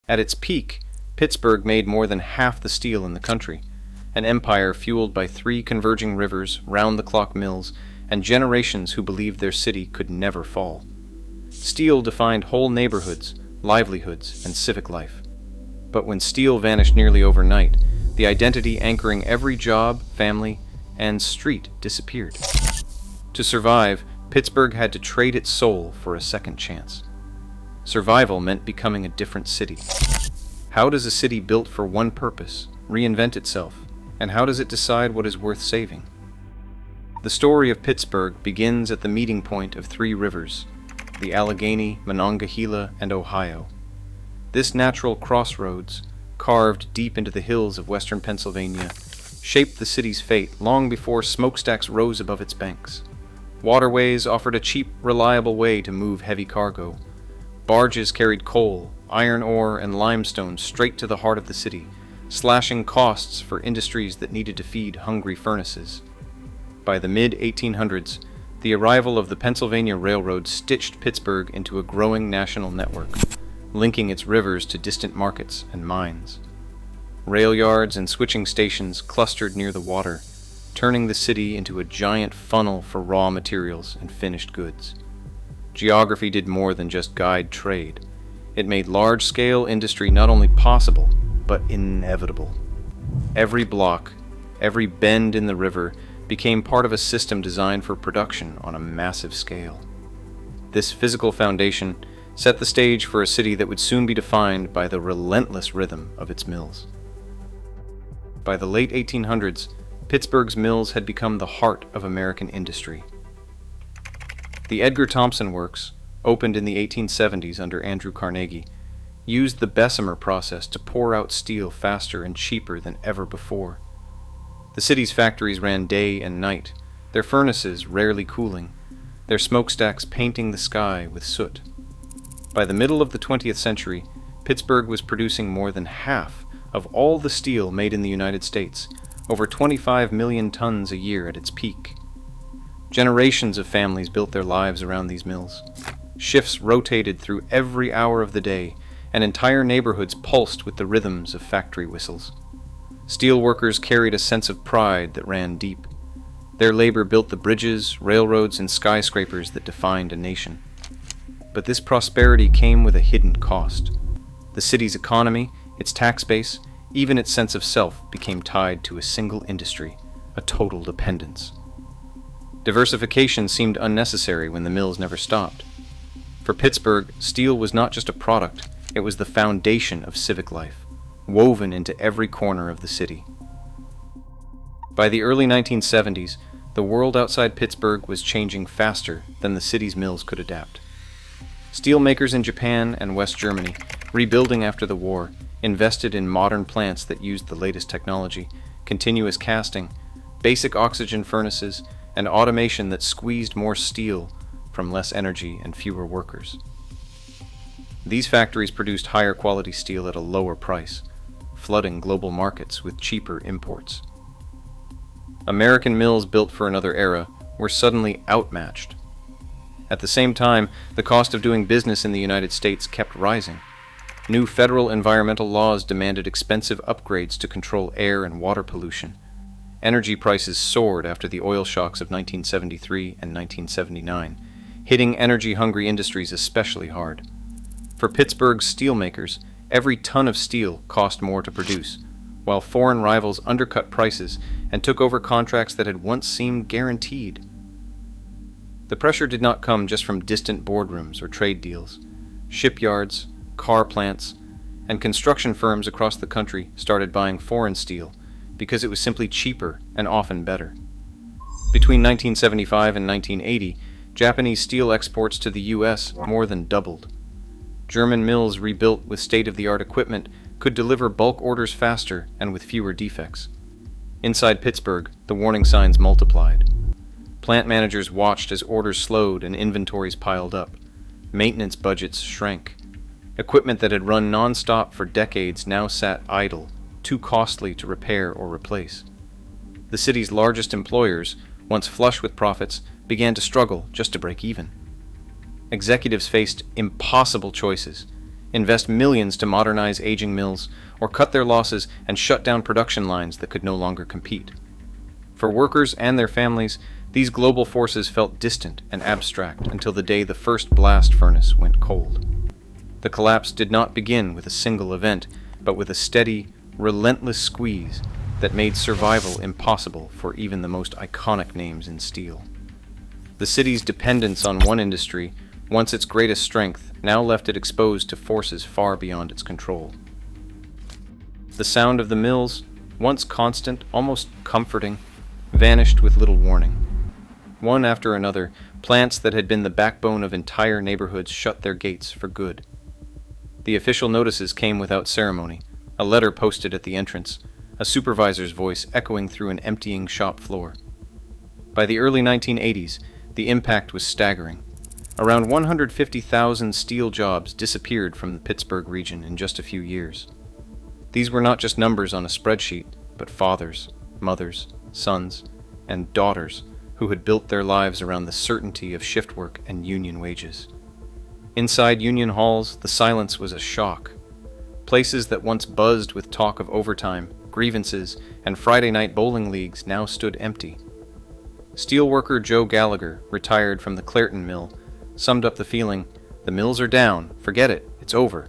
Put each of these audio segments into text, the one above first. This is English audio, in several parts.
At its peak, Pittsburgh made more than half the steel in the country, an empire fueled by 3 converging rivers, round-the-clock mills, and generations who believed their city could never fall. Steel defined whole neighborhoods, livelihoods, and civic life. But when steel vanished nearly overnight, the identity anchoring every job, family, and street disappeared. To survive, Pittsburgh had to trade its soul for a second chance. Survival meant becoming a different city. How does a city built for one purpose reinvent itself, and how does it decide what is worth saving? The story of Pittsburgh begins at the meeting point of 3 rivers, the Allegheny, Monongahela, and Ohio. This natural crossroads, carved deep into the hills of western Pennsylvania, shaped the city's fate long before smokestacks rose above its banks. Waterways offered a cheap, reliable way to move heavy cargo. Barges carried coal, iron ore, and limestone straight to the heart of the city, slashing costs for industries that needed to feed hungry furnaces. By the mid-1800s, the arrival of the Pennsylvania Railroad stitched Pittsburgh into a growing national network, linking its rivers to distant markets and mines. Rail yards and switching stations clustered near the water, turning the city into a giant funnel for raw materials and finished goods. Geography did more than just guide trade. It made large-scale industry not only possible, but inevitable. Every block, every bend in the river became part of a system designed for production on a massive scale. This physical foundation set the stage for a city that would soon be defined by the relentless rhythm of its mills. By the late 1800s, Pittsburgh's mills had become the heart of American industry. The Edgar Thomson Works, opened in the 1870s under Andrew Carnegie, used the Bessemer process to pour out steel faster and cheaper than ever before. The city's factories ran day and night, their furnaces rarely cooling, their smokestacks painting the sky with soot. By the middle of the 20th century, Pittsburgh was producing more than half of all the steel made in the United States, over 25 million tons a year at its peak. Generations of families built their lives around these mills. Shifts rotated through every hour of the day, and entire neighborhoods pulsed with the rhythms of factory whistles. Steel workers carried a sense of pride that ran deep. Their labor built the bridges, railroads, and skyscrapers that defined a nation. But this prosperity came with a hidden cost. The city's economy, its tax base, even its sense of self became tied to a single industry, a total dependence. Diversification seemed unnecessary when the mills never stopped. For Pittsburgh, steel was not just a product, it was the foundation of civic life, woven into every corner of the city. By the early 1970s, the world outside Pittsburgh was changing faster than the city's mills could adapt. Steelmakers in Japan and West Germany, rebuilding after the war, invested in modern plants that used the latest technology, continuous casting, basic oxygen furnaces, and automation that squeezed more steel from less energy and fewer workers. These factories produced higher quality steel at a lower price, flooding global markets with cheaper imports. American mills built for another era were suddenly outmatched. At the same time, the cost of doing business in the United States kept rising. New federal environmental laws demanded expensive upgrades to control air and water pollution. Energy prices soared after the oil shocks of 1973 and 1979, hitting energy-hungry industries especially hard. For Pittsburgh's steelmakers, every ton of steel cost more to produce, while foreign rivals undercut prices and took over contracts that had once seemed guaranteed. The pressure did not come just from distant boardrooms or trade deals. Shipyards, car plants, and construction firms across the country started buying foreign steel because it was simply cheaper and often better. Between 1975 and 1980, Japanese steel exports to the U.S. more than doubled. German mills rebuilt with state-of-the-art equipment could deliver bulk orders faster and with fewer defects. Inside Pittsburgh, the warning signs multiplied. Plant managers watched as orders slowed and inventories piled up. Maintenance budgets shrank. Equipment that had run non-stop for decades now sat idle, too costly to repair or replace. The city's largest employers, once flush with profits, began to struggle just to break even. Executives faced impossible choices: invest millions to modernize aging mills, or cut their losses and shut down production lines that could no longer compete. For workers and their families, these global forces felt distant and abstract until the day the first blast furnace went cold. The collapse did not begin with a single event, but with a steady, relentless squeeze that made survival impossible for even the most iconic names in steel. The city's dependence on one industry, once its greatest strength, now left it exposed to forces far beyond its control. The sound of the mills, once constant, almost comforting, vanished with little warning. One after another, plants that had been the backbone of entire neighborhoods shut their gates for good. The official notices came without ceremony, a letter posted at the entrance, a supervisor's voice echoing through an emptying shop floor. By the early 1980s, the impact was staggering. Around 150,000 steel jobs disappeared from the Pittsburgh region in just a few years. These were not just numbers on a spreadsheet, but fathers, mothers, sons, and daughters who had built their lives around the certainty of shift work and union wages. Inside union halls, the silence was a shock. Places that once buzzed with talk of overtime, grievances, and Friday night bowling leagues now stood empty. Steelworker Joe Gallagher, retired from the Clairton mill, summed up the feeling, "The mills are down, forget it, it's over."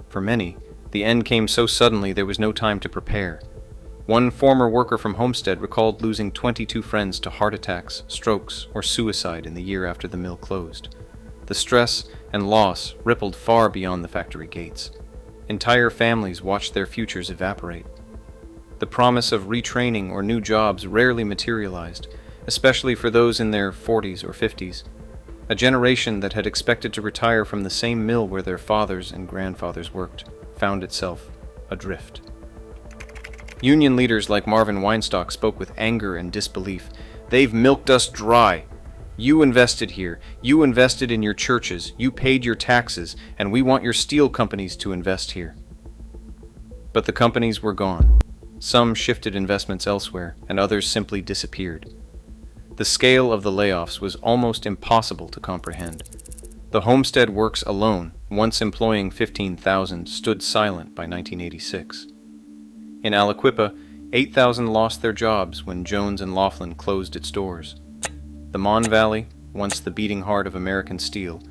For many, the end came so suddenly there was no time to prepare. One former worker from Homestead recalled losing 22 friends to heart attacks, strokes, or suicide in the year after the mill closed. The stress and loss rippled far beyond the factory gates. Entire families watched their futures evaporate. The promise of retraining or new jobs rarely materialized, especially for those in their 40s or 50s. A generation that had expected to retire from the same mill where their fathers and grandfathers worked found itself adrift. Union leaders like Marvin Weinstock spoke with anger and disbelief. "They've milked us dry. You invested here. You invested in your churches. You paid your taxes, and we want your steel companies to invest here." But the companies were gone. Some shifted investments elsewhere, and others simply disappeared. The scale of the layoffs was almost impossible to comprehend. The Homestead Works alone, once employing 15,000, stood silent by 1986. In Aliquippa, 8,000 lost their jobs when Jones and Laughlin closed its doors. The Mon Valley, once the beating heart of American steel,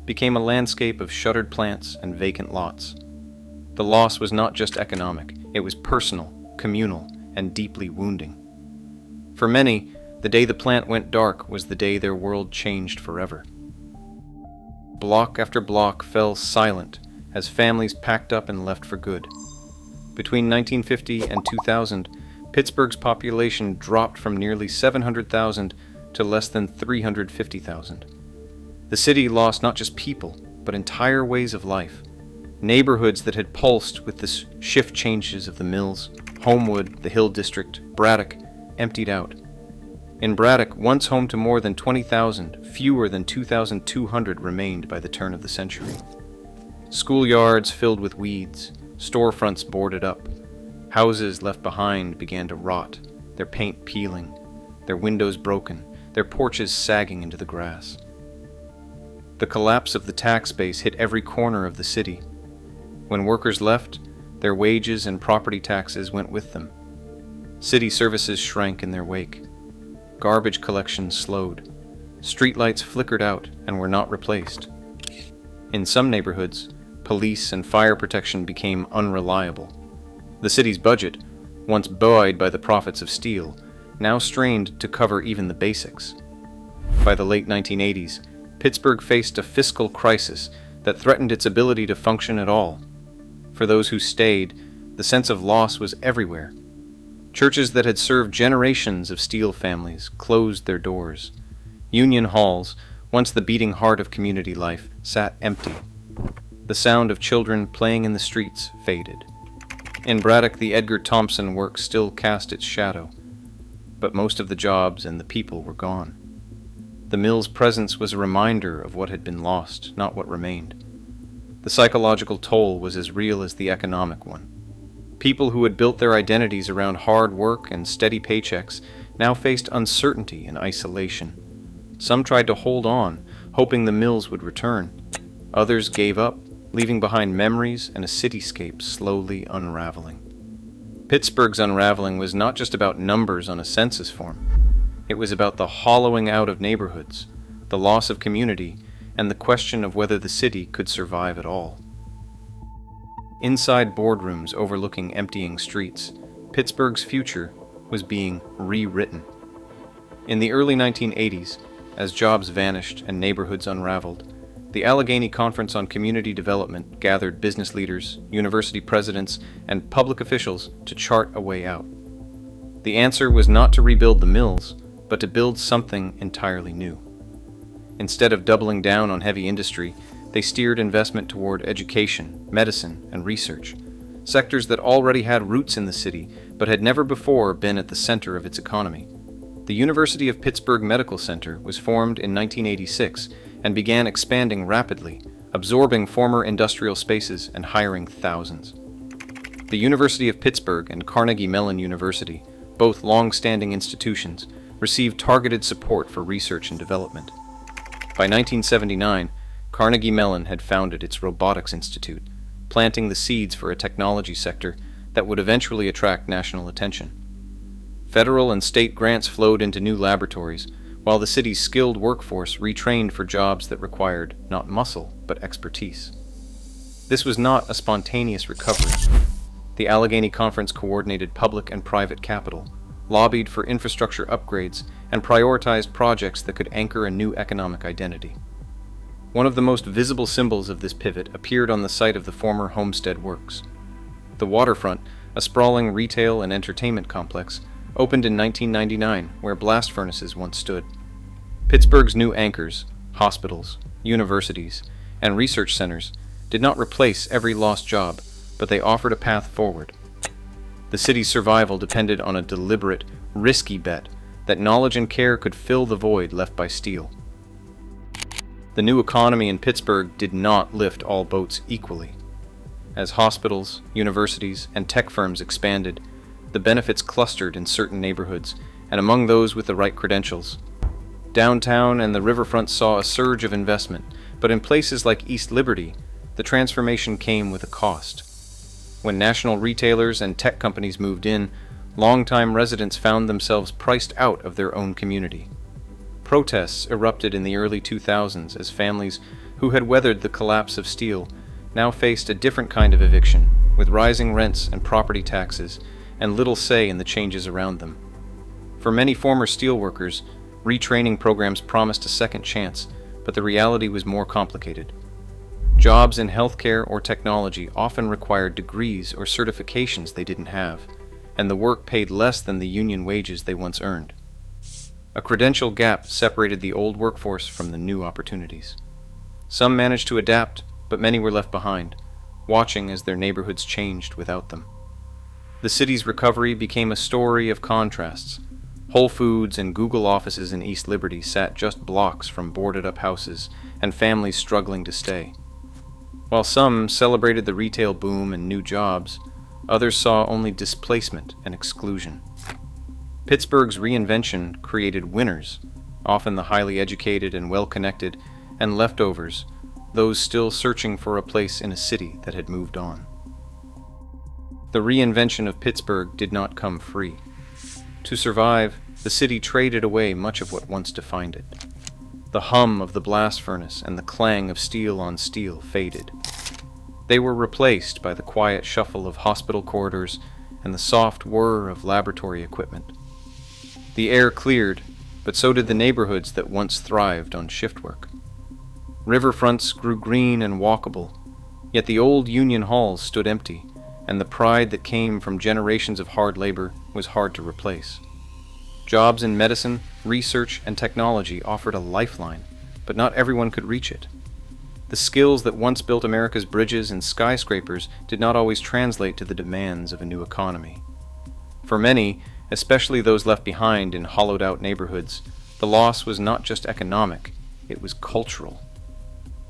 became a landscape of shuttered plants and vacant lots. The loss was not just economic, it was personal, communal, and deeply wounding. For many, the day the plant went dark was the day their world changed forever. Block after block fell silent as families packed up and left for good. Between 1950 and 2000, Pittsburgh's population dropped from nearly 700,000 to less than 350,000. The city lost not just people, but entire ways of life. Neighborhoods that had pulsed with the shift changes of the mills, Homewood, the Hill District, Braddock, emptied out. In Braddock, once home to more than 20,000, fewer than 2,200 remained by the turn of the century. Schoolyards filled with weeds, storefronts boarded up. Houses left behind began to rot, their paint peeling, their windows broken, their porches sagging into the grass. The collapse of the tax base hit every corner of the city. When workers left, their wages and property taxes went with them. City services shrank in their wake. Garbage collection slowed. Streetlights flickered out and were not replaced. In some neighborhoods, police and fire protection became unreliable. The city's budget, once buoyed by the profits of steel, now strained to cover even the basics. By the late 1980s, Pittsburgh faced a fiscal crisis that threatened its ability to function at all. For those who stayed, the sense of loss was everywhere. Churches that had served generations of steel families closed their doors. Union halls, once the beating heart of community life, sat empty. The sound of children playing in the streets faded. In Braddock, the Edgar Thompson work still cast its shadow, but most of the jobs and the people were gone. The mill's presence was a reminder of what had been lost, not what remained. The psychological toll was as real as the economic one. People who had built their identities around hard work and steady paychecks now faced uncertainty and isolation. Some tried to hold on, hoping the mills would return. Others gave up, leaving behind memories and a cityscape slowly unraveling. Pittsburgh's unraveling was not just about numbers on a census form. It was about the hollowing out of neighborhoods, the loss of community, and the question of whether the city could survive at all. Inside boardrooms overlooking emptying streets, Pittsburgh's future was being rewritten. In the early 1980s, as jobs vanished and neighborhoods unraveled, the Allegheny Conference on Community Development gathered business leaders, university presidents, and public officials to chart a way out. The answer was not to rebuild the mills, but to build something entirely new. Instead of doubling down on heavy industry, they steered investment toward education, medicine, and research, sectors that already had roots in the city but had never before been at the center of its economy. The University of Pittsburgh Medical Center was formed in 1986 and began expanding rapidly, absorbing former industrial spaces and hiring thousands. The University of Pittsburgh and Carnegie Mellon University, both long-standing institutions, received targeted support for research and development. By 1979, Carnegie Mellon had founded its Robotics Institute, planting the seeds for a technology sector that would eventually attract national attention. Federal and state grants flowed into new laboratories, while the city's skilled workforce retrained for jobs that required not muscle, but expertise. This was not a spontaneous recovery. The Allegheny Conference coordinated public and private capital, lobbied for infrastructure upgrades, and prioritized projects that could anchor a new economic identity. One of the most visible symbols of this pivot appeared on the site of the former Homestead Works. The waterfront, a sprawling retail and entertainment complex, opened in 1999, where blast furnaces once stood. Pittsburgh's new anchors, hospitals, universities, and research centers did not replace every lost job, but they offered a path forward. The city's survival depended on a deliberate, risky bet that knowledge and care could fill the void left by steel. The new economy in Pittsburgh did not lift all boats equally. As hospitals, universities, and tech firms expanded, the benefits clustered in certain neighborhoods, and among those with the right credentials. Downtown and the riverfront saw a surge of investment, but in places like East Liberty, the transformation came with a cost. When national retailers and tech companies moved in, longtime residents found themselves priced out of their own community. Protests erupted in the early 2000s as families who had weathered the collapse of steel now faced a different kind of eviction, with rising rents and property taxes, and little say in the changes around them. For many former steelworkers, retraining programs promised a second chance, but the reality was more complicated. Jobs in healthcare or technology often required degrees or certifications they didn't have, and the work paid less than the union wages they once earned. A credential gap separated the old workforce from the new opportunities. Some managed to adapt, but many were left behind, watching as their neighborhoods changed without them. The city's recovery became a story of contrasts. Whole Foods and Google offices in East Liberty sat just blocks from boarded-up houses and families struggling to stay. While some celebrated the retail boom and new jobs, others saw only displacement and exclusion. Pittsburgh's reinvention created winners, often the highly educated and well-connected, and leftovers, those still searching for a place in a city that had moved on. The reinvention of Pittsburgh did not come free. To survive, the city traded away much of what once defined it. The hum of the blast furnace and the clang of steel on steel faded. They were replaced by the quiet shuffle of hospital corridors and the soft whir of laboratory equipment. The air cleared, but so did the neighborhoods that once thrived on shift work. Riverfronts grew green and walkable, yet the old Union halls stood empty, and the pride that came from generations of hard labor was hard to replace. Jobs in medicine, research, and technology offered a lifeline, but not everyone could reach it. The skills that once built America's bridges and skyscrapers did not always translate to the demands of a new economy. For many, especially those left behind in hollowed-out neighborhoods, the loss was not just economic, it was cultural.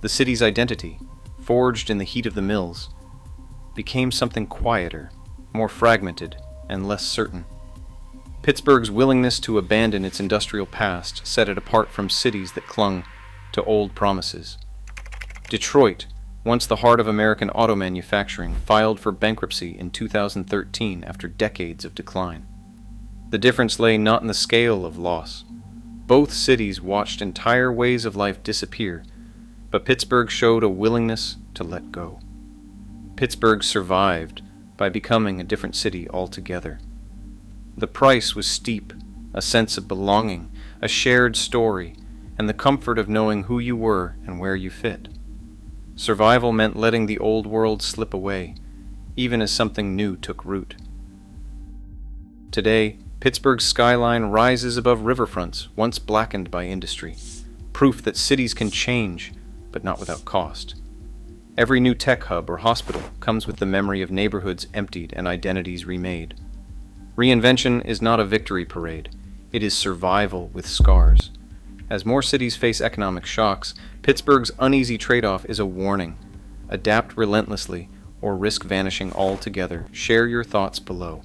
The city's identity, forged in the heat of the mills, became something quieter, more fragmented, and less certain. Pittsburgh's willingness to abandon its industrial past set it apart from cities that clung to old promises. Detroit, once the heart of American auto manufacturing, filed for bankruptcy in 2013 after decades of decline. The difference lay not in the scale of loss. Both cities watched entire ways of life disappear, but Pittsburgh showed a willingness to let go. Pittsburgh survived by becoming a different city altogether. The price was steep, a sense of belonging, a shared story, and the comfort of knowing who you were and where you fit. Survival meant letting the old world slip away, even as something new took root. Today, Pittsburgh's skyline rises above riverfronts once blackened by industry, proof that cities can change, but not without cost. Every new tech hub or hospital comes with the memory of neighborhoods emptied and identities remade. Reinvention is not a victory parade. It is survival with scars. As more cities face economic shocks, Pittsburgh's uneasy trade-off is a warning. Adapt relentlessly or risk vanishing altogether. Share your thoughts below.